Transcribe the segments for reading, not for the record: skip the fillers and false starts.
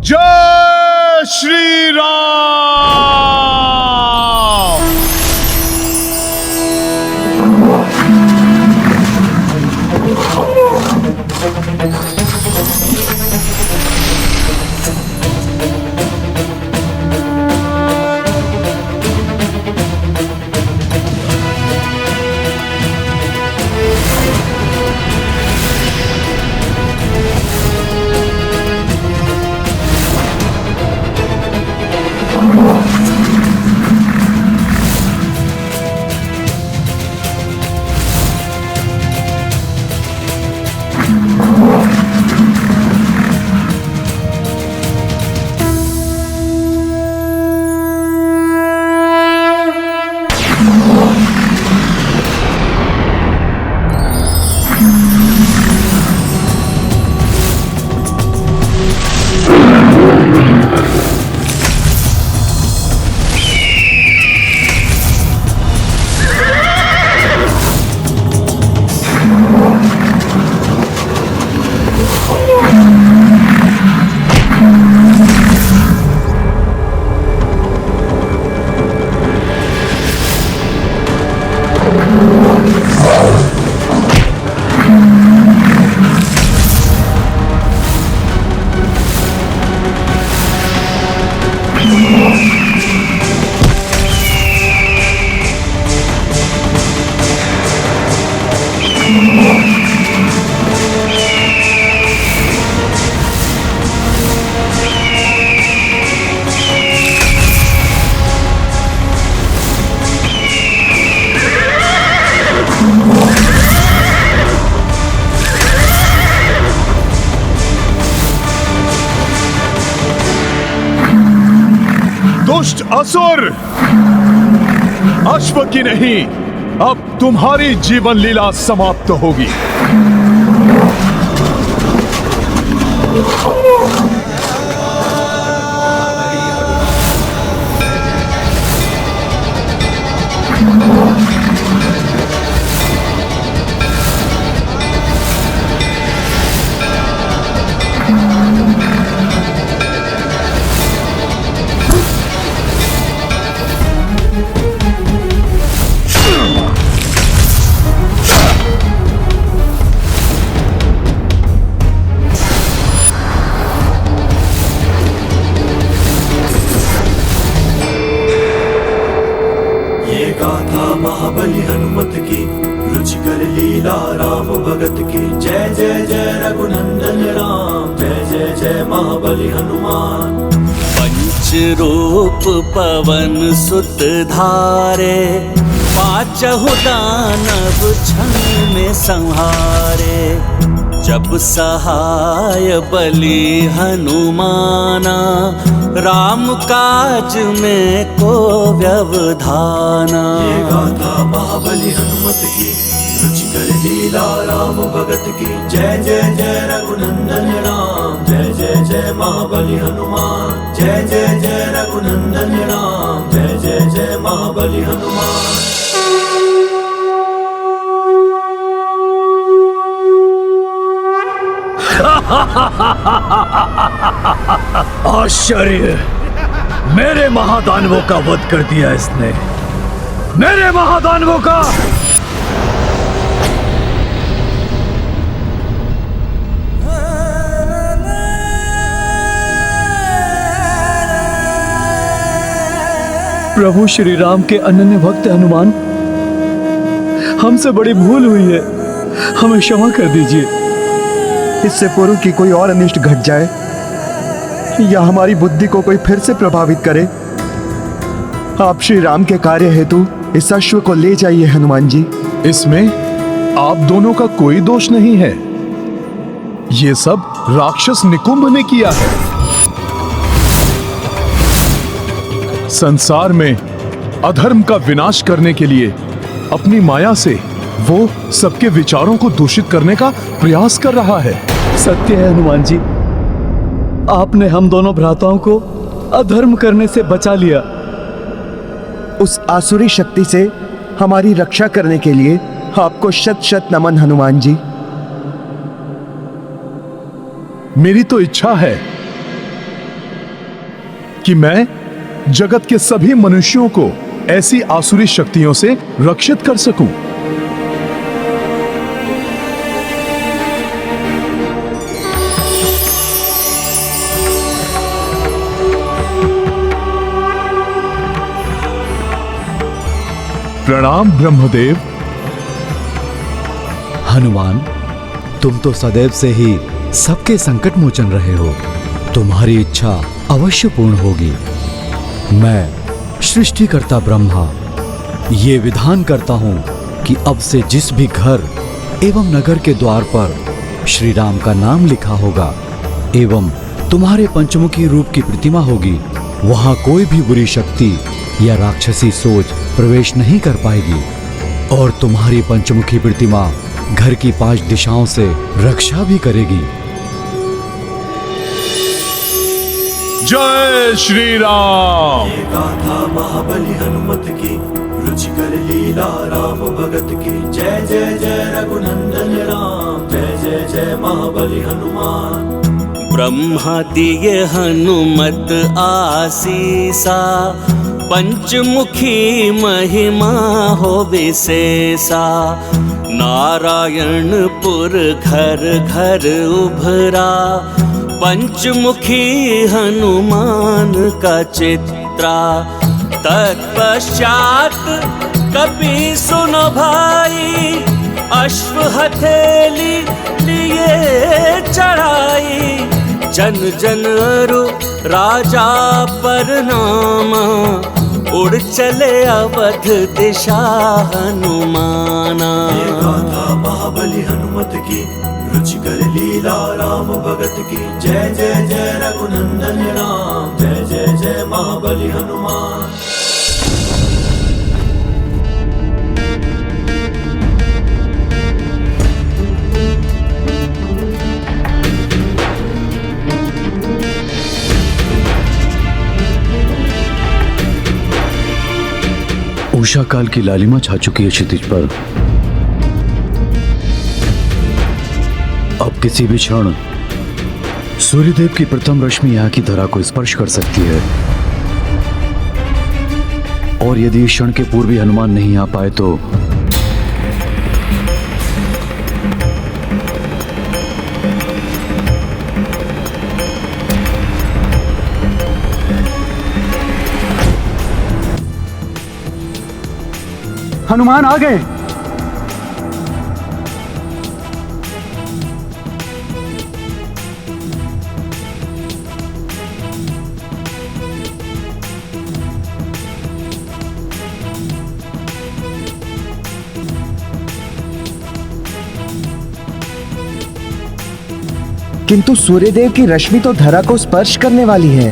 जय श्री राम। दुष्ट असुर, अश्व की नहीं, अब तुम्हारी जीवन लीला समाप्त होगी। महाबली हनुमत की रुचिकर लीला राम भगत की। जय जय जय रघुनंदन राम, जय जय जय महाबली हनुमान। पंच रूप पवन सुत धारे, पांचहु दानव क्षण में संहारे। जब सहाय बलि हनुमाना, राम काज में को व्यवधाना। ये गाथा महाबली हनुमत की रुचिकर लीला राम भगत की। जय जय जय रघुनंदन राम, जय जय जय महाबली हनुमान। जय जय जय रघुनंदन राम, जय जय जय महाबली हनुमान। आश्चर्य, मेरे महादानवों का वध कर दिया इसने, मेरे महादानवों का। प्रभु श्री राम के अनन्य भक्त हनुमान, हमसे बड़ी भूल हुई है, हमें क्षमा कर दीजिए। इससे पूर्व कि कोई और अनिष्ट घट जाए या हमारी बुद्धि को कोई फिर से प्रभावित करे, आप श्री राम के कार्य हेतु इस अश्व को ले जाइए हनुमान जी। इसमें आप दोनों का कोई दोष नहीं है, ये सब राक्षस निकुंभ ने किया है। संसार में अधर्म का विनाश करने के लिए अपनी माया से वो सबके विचारों को दूषित करने का प्रयास कर रहा है। सत्य है हनुमान जी, आपने हम दोनों भ्राताओं को अधर्म करने से बचा लिया। उस आसुरी शक्ति से हमारी रक्षा करने के लिए आपको शत शत नमन हनुमान जी। मेरी तो इच्छा है कि मैं जगत के सभी मनुष्यों को ऐसी आसुरी शक्तियों से रक्षित कर सकूं। प्रणाम ब्रह्मदेव। हनुमान, तुम तो सदैव से ही सबके संकट मोचन रहे हो। तुम्हारी इच्छा अवश्य पूर्ण होगी। मैं सृष्टिकर्ता ब्रह्मा ये विधान करता हूं कि अब से जिस भी घर एवं नगर के द्वार पर श्री राम का नाम लिखा होगा एवं तुम्हारे पंचमुखी रूप की प्रतिमा होगी, वहां कोई भी बुरी शक्ति या राक्षसी सोच प्रवेश नहीं कर पाएगी और तुम्हारी पंचमुखी प्रतिमा घर की 5 दिशाओं से रक्षा भी करेगी। जय श्री राम। ये गाथा महाबली हनुमत की, रुचिकर लीला राम भगत की। जय जय जय रघुनंदन राम, जय जय जय महाबली हनुमान। ब्रह्मा दिए हनुमत आसीसा, पंचमुखी महिमा हो विशेषा। नारायणपुर घर घर उभरा, पंचमुखी हनुमान का चित्रा। तत्पश्चात कपि सुनो भाई, अश्व हथेली लिए चढ़ाई। जन जन अरु राजा परनामा, उड़ चले अवध दिशा हनुमाना। ये गाथा महाबली हनुमत की, रुचिकर लीला राम भगत की। जय जय जय रघुनंदन राम, जय जय जय महाबली हनुमान। उषा काल की लालिमा छा चुकी है क्षितिज पर। अब किसी भी क्षण सूर्यदेव की प्रथम रश्मि यहाँ की धरा को स्पर्श कर सकती है और यदि इस क्षण के पूर्व हनुमान नहीं आ पाए तो हनुमान आ गए। किंतु सूर्यदेव की रश्मि तो धरा को स्पर्श करने वाली है।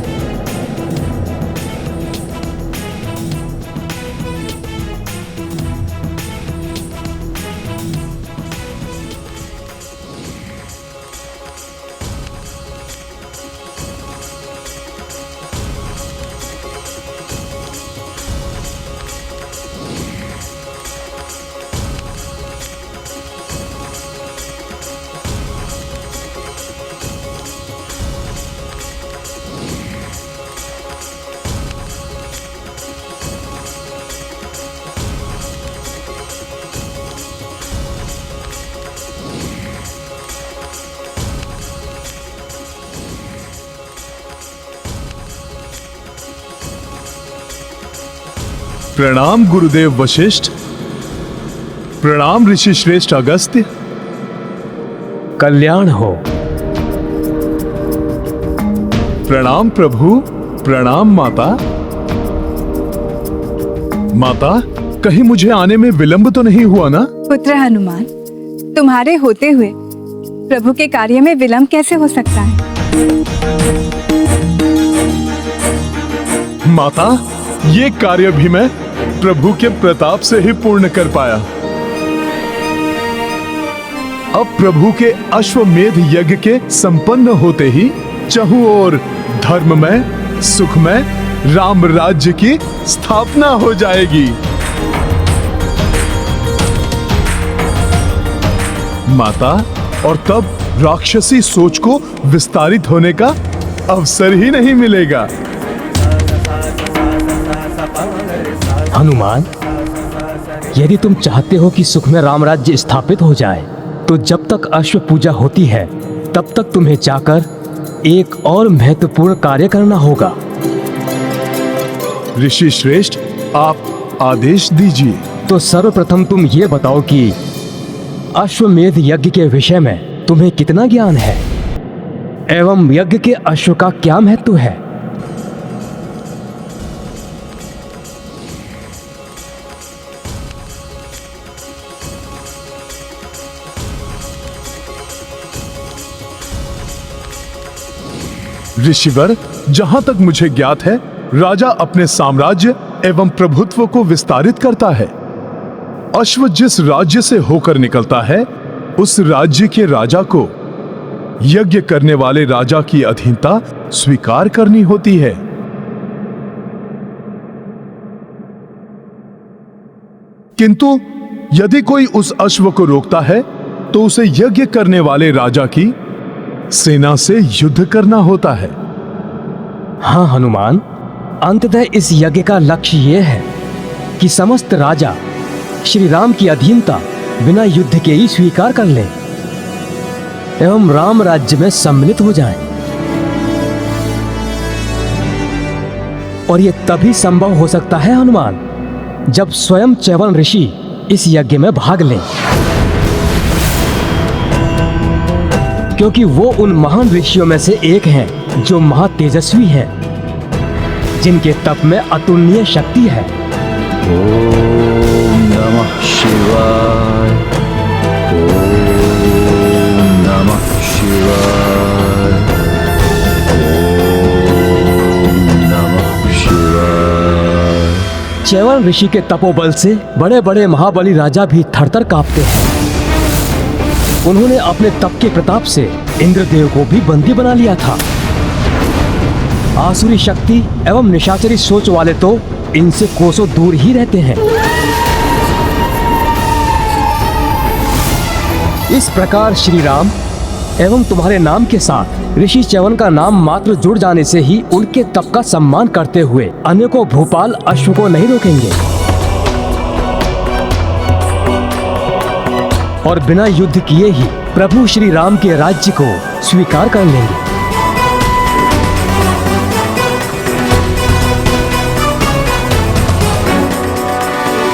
प्रणाम गुरुदेव वशिष्ठ। प्रणाम ऋषि श्रेष्ठ अगस्त्य। कल्याण हो। प्रणाम प्रभु। प्रणाम माता। माता, कहीं मुझे आने में विलंब तो नहीं हुआ ना? पुत्र हनुमान, तुम्हारे होते हुए प्रभु के कार्य में विलंब कैसे हो सकता है? माता, ये कार्य भी मैं प्रभु के प्रताप से ही पूर्ण कर पाया। अब प्रभु के अश्वमेध यज्ञ के संपन्न होते ही चहुं ओर धर्ममय, सुखमय राम राज्य की स्थापना हो जाएगी। माता, और तब राक्षसी सोच को विस्तारित होने का अवसर ही नहीं मिलेगा। हनुमान, यदि तुम चाहते हो कि सुख में राम राज्य स्थापित हो जाए, तो जब तक अश्व पूजा होती है तब तक तुम्हें जाकर एक और महत्वपूर्ण कार्य करना होगा। ऋषि श्रेष्ठ, आप आदेश दीजिए। तो सर्वप्रथम तुम ये बताओ कि अश्वमेध यज्ञ के विषय में तुम्हें कितना ज्ञान है एवं यज्ञ के अश्व का क्या महत्व है। ऋषिवर, जहां तक मुझे ज्ञात है, राजा अपने साम्राज्य एवं प्रभुत्व को विस्तारित करता है। अश्व जिस राज्य से होकर निकलता है, उस राज्य के राजा को यज्ञ करने वाले राजा की अधीनता स्वीकार करनी होती है। किंतु यदि कोई उस अश्व को रोकता है, तो उसे यज्ञ करने वाले राजा की सेना से युद्ध करना होता है। हाँ हनुमान, अंततः इस यज्ञ का लक्ष्य यह है कि समस्त राजा श्री राम की अधीनता बिना युद्ध के ही स्वीकार कर लें एवं राम राज्य में सम्मिलित हो जाएं। और यह तभी संभव हो सकता है हनुमान, जब स्वयं च्यवन ऋषि इस यज्ञ में भाग लें, क्योंकि वो उन महान ऋषियों में से एक हैं जो महातेजस्वी हैं, जिनके तप में अतुलनीय शक्ति है। ओम नमः शिवाय। ओम नमः शिवाय। ओम नमः शिवाय। च्यवन ऋषि के तपोबल से बड़े बड़े महाबली राजा भी थरथर कांपते हैं। उन्होंने अपने तप के प्रताप से इंद्रदेव को भी बंदी बना लिया था। आसुरी शक्ति एवं निशाचरी सोच वाले तो इनसे कोसों दूर ही रहते हैं। इस प्रकार श्री राम एवं तुम्हारे नाम के साथ ऋषि च्यवन का नाम मात्र जुड़ जाने से ही उनके तप का सम्मान करते हुए अनेकों भूपाल अश्व को नहीं रोकेंगे और बिना युद्ध किए ही प्रभु श्री राम के राज्य को स्वीकार कर लेंगे।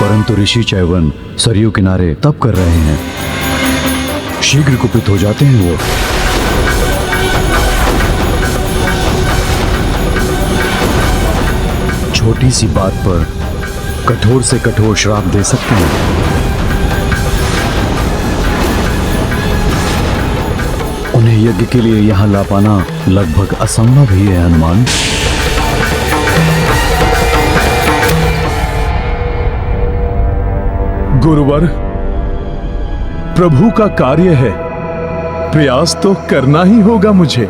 परंतु ऋषि च्यवन सरयू किनारे तप कर रहे हैं, शीघ्र कुपित हो जाते हैं वो। छोटी सी बात पर कठोर से कठोर श्राप दे सकते हैं। उन्हें यज्ञ के लिए यहां ला पाना लगभग असंभव ही है हनुमान। गुरुवर, प्रभु का कार्य है, प्रयास तो करना ही होगा मुझे।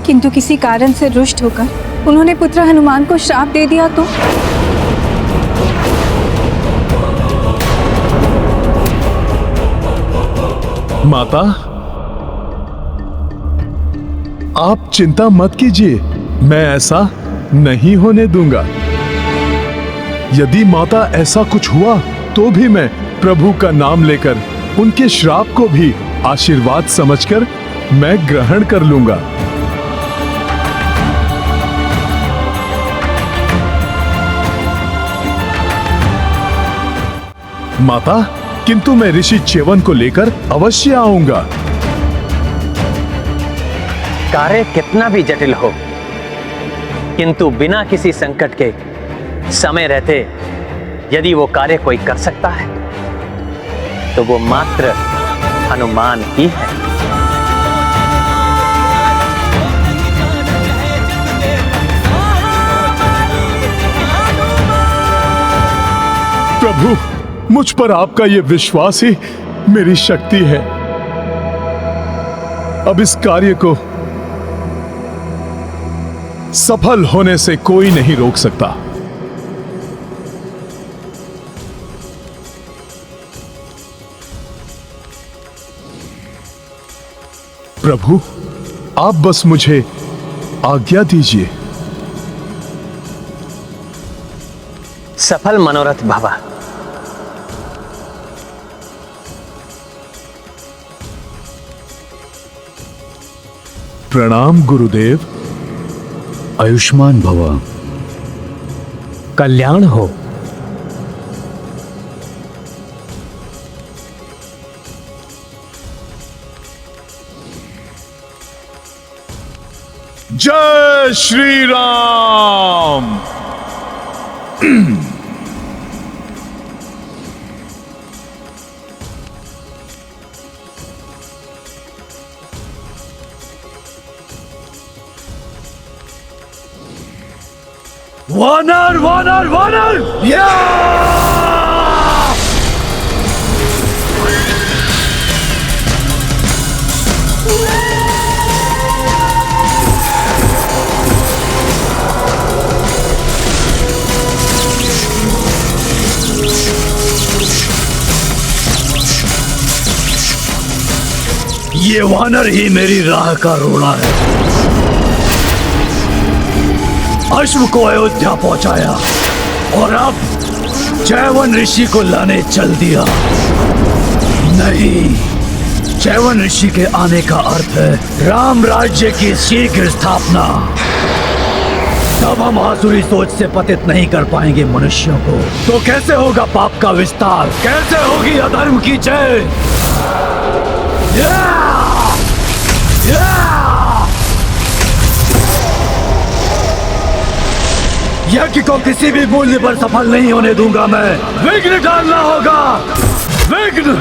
किंतु किसी कारण से रुष्ट होकर उन्होंने पुत्र हनुमान को श्राप दे दिया तो? माता, आप चिंता मत कीजिए, मैं ऐसा नहीं होने दूंगा। यदि माता ऐसा कुछ हुआ तो भी मैं प्रभु का नाम लेकर उनके श्राप को भी आशीर्वाद समझकर मैं ग्रहण कर लूंगा। माता, किंतु मैं ऋषि च्यवन को लेकर अवश्य आऊंगा। कार्य कितना भी जटिल हो, किंतु बिना किसी संकट के समय रहते यदि वो कार्य कोई कर सकता है तो वो मात्र हनुमान ही है। प्रभु, मुझ पर आपका ये विश्वास ही मेरी शक्ति है। अब इस कार्य को सफल होने से कोई नहीं रोक सकता। प्रभु, आप बस मुझे आज्ञा दीजिए। सफल मनोरथ भव। प्रणाम गुरुदेव। आयुष्मान भव। कल्याण हो। जय श्री राम। वानर वानर वानर या! ये वानर ही मेरी राह का रोड़ा है। अश्व को अयोध्या पहुंचाया और अब चैवन ऋषि को लाने चल दिया। नहीं, चैवन ऋषि के आने का अर्थ है राम राज्य की शीघ्र स्थापना। तब हम आसुरी सोच से पतित नहीं कर पाएंगे मनुष्यों को, तो कैसे होगा पाप का विस्तार, कैसे होगी अधर्म की जय। यज्ञ को किसी भी मूल्य पर सफल नहीं होने दूंगा मैं। विघ्न डालना होगा, विघ्न।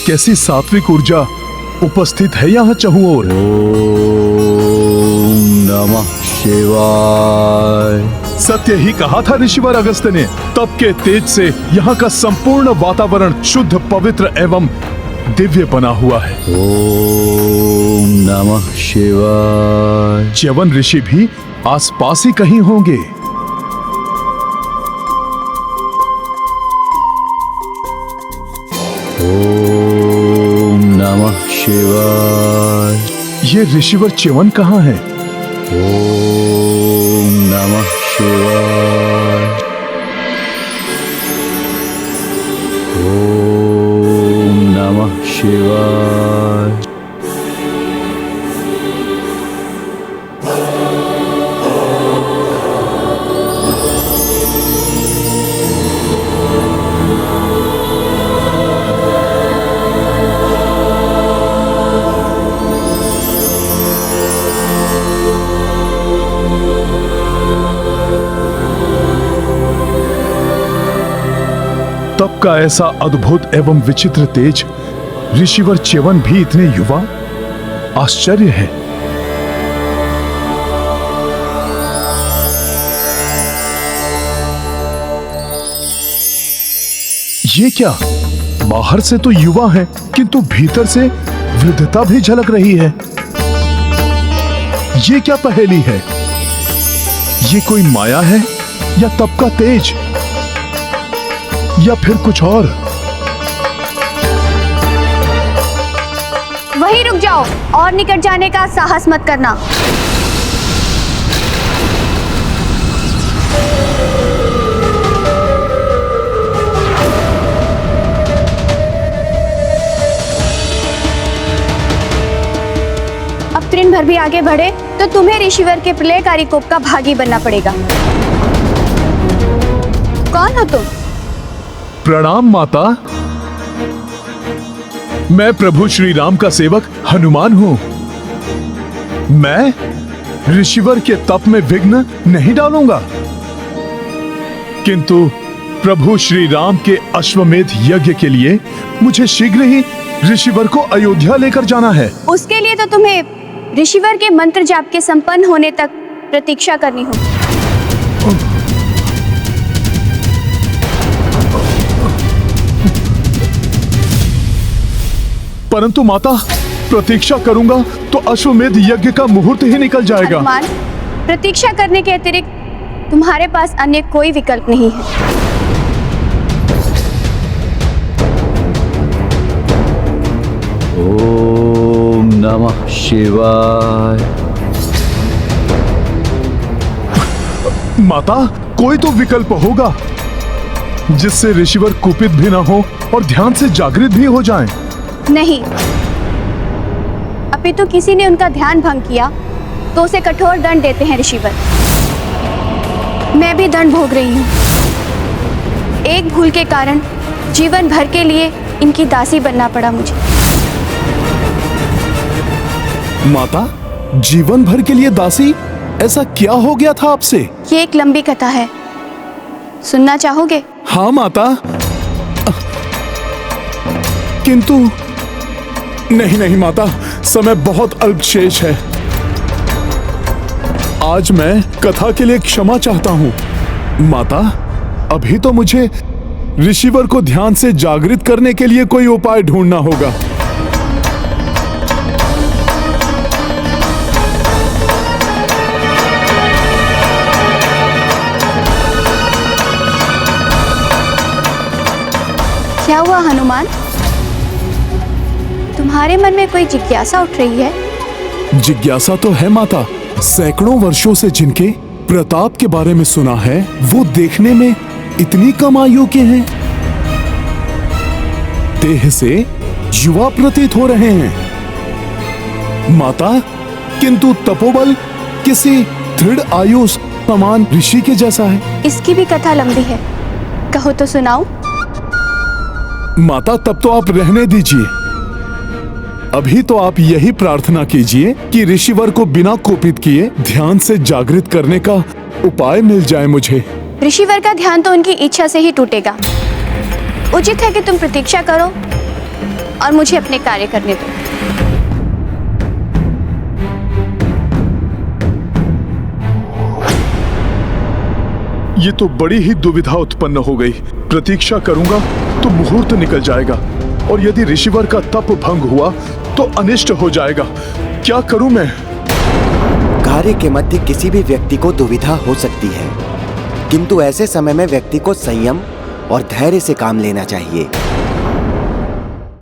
कैसी सात्विक ऊर्जा उपस्थित है यहाँ चहुं ओर। ओम नमः शिवाय। सत्य ही कहा था ऋषिवर अगस्त्य ने। तप के तेज से यहाँ का संपूर्ण वातावरण शुद्ध, पवित्र एवं दिव्य बना हुआ है। ओम नमः शिवाय। च्यवन ऋषि भी आसपास ही कहीं होंगे। ओम नमः शिवाय। ये ऋषिवर च्यवन कहाँ है? ओम नमः शिवाय। ओम नमः शिवाय। तप का ऐसा अद्भुत एवं विचित्र तेज, ऋषिवर च्यवन भी इतने युवा, आश्चर्य है। ये क्या, बाहर से तो युवा है किंतु भीतर से वृद्धता भी झलक रही है। ये क्या पहेली है? ये कोई माया है या तप का तेज या फिर कुछ और? वहीं रुक जाओ और निकट जाने का साहस मत करना। अब तृण भर भी आगे बढ़े तो तुम्हें ऋषिवर के प्रलयकारी कोप का भागी बनना पड़ेगा। कौन हो तुम? प्रणाम माता। मैं प्रभु श्री राम का सेवक हनुमान हूं। मैं ऋषिवर के तप में विघ्न नहीं डालूंगा, किंतु प्रभु श्री राम के अश्वमेध यज्ञ के लिए मुझे शीघ्र ही ऋषिवर को अयोध्या लेकर जाना है। उसके लिए तो तुम्हें ऋषिवर के मंत्र जाप के संपन्न होने तक प्रतीक्षा करनी होगी। परंतु माता, प्रतीक्षा करूंगा तो अश्वमेध यज्ञ का मुहूर्त ही निकल जाएगा। हनुमान, प्रतीक्षा करने के अतिरिक्त तुम्हारे पास अन्य कोई विकल्प नहीं है। ओम नमः शिवाय। माता, कोई तो विकल्प होगा जिससे ऋषिवर कुपित भी ना हो और ध्यान से जागृत भी हो जाएं। नहीं, अपितु किसी ने उनका ध्यान भंग किया तो उसे कठोर दंड देते हैं ऋषिवर। मैं भी दंड भोग रही हूँ। एक भूल के कारण जीवन भर के लिए इनकी दासी बनना पड़ा मुझे। माता, जीवन भर के लिए दासी? ऐसा क्या हो गया था आपसे? ये एक लंबी कथा है, सुनना चाहोगे? हाँ माता, किंतु नहीं माता, समय बहुत अल्प शेष है। आज मैं कथा के लिए क्षमा चाहता हूँ। माता, अभी तो मुझे ऋषिवर को ध्यान से जागृत करने के लिए कोई उपाय ढूंढना होगा। क्या हुआ हनुमान? तुम्हारे मन में कोई जिज्ञासा उठ रही है? जिज्ञासा तो है माता। सैकड़ों वर्षों से जिनके प्रताप के बारे में सुना है, वो देखने में इतनी कम आयु के हैं, देह से युवा प्रतीत हो रहे हैं। माता, किंतु तपोबल किसी दृढ़ आयु समान ऋषि के जैसा है। इसकी भी कथा लंबी है, कहो तो सुनाऊं? माता, तब तो आप रहने दीजिए। अभी तो आप यही प्रार्थना कीजिए कि ऋषिवर को बिना कोपित किए ध्यान से जागृत करने का उपाय मिल जाए मुझे। ऋषिवर का ध्यान तो उनकी इच्छा से ही टूटेगा। उचित है कि तुम प्रतीक्षा करो और मुझे अपने कार्य करने दो। ये तो बड़ी ही दुविधा उत्पन्न हो गई। प्रतीक्षा करूंगा तो मुहूर्त निकल जाएगा, और यदि ऋषिवर का तप भंग हुआ तो अनिष्ट हो जाएगा। क्या करूं मैं? कार्य के मध्य किसी भी व्यक्ति को दुविधा हो सकती है, किंतु ऐसे समय में व्यक्ति को संयम और धैर्य से काम लेना चाहिए।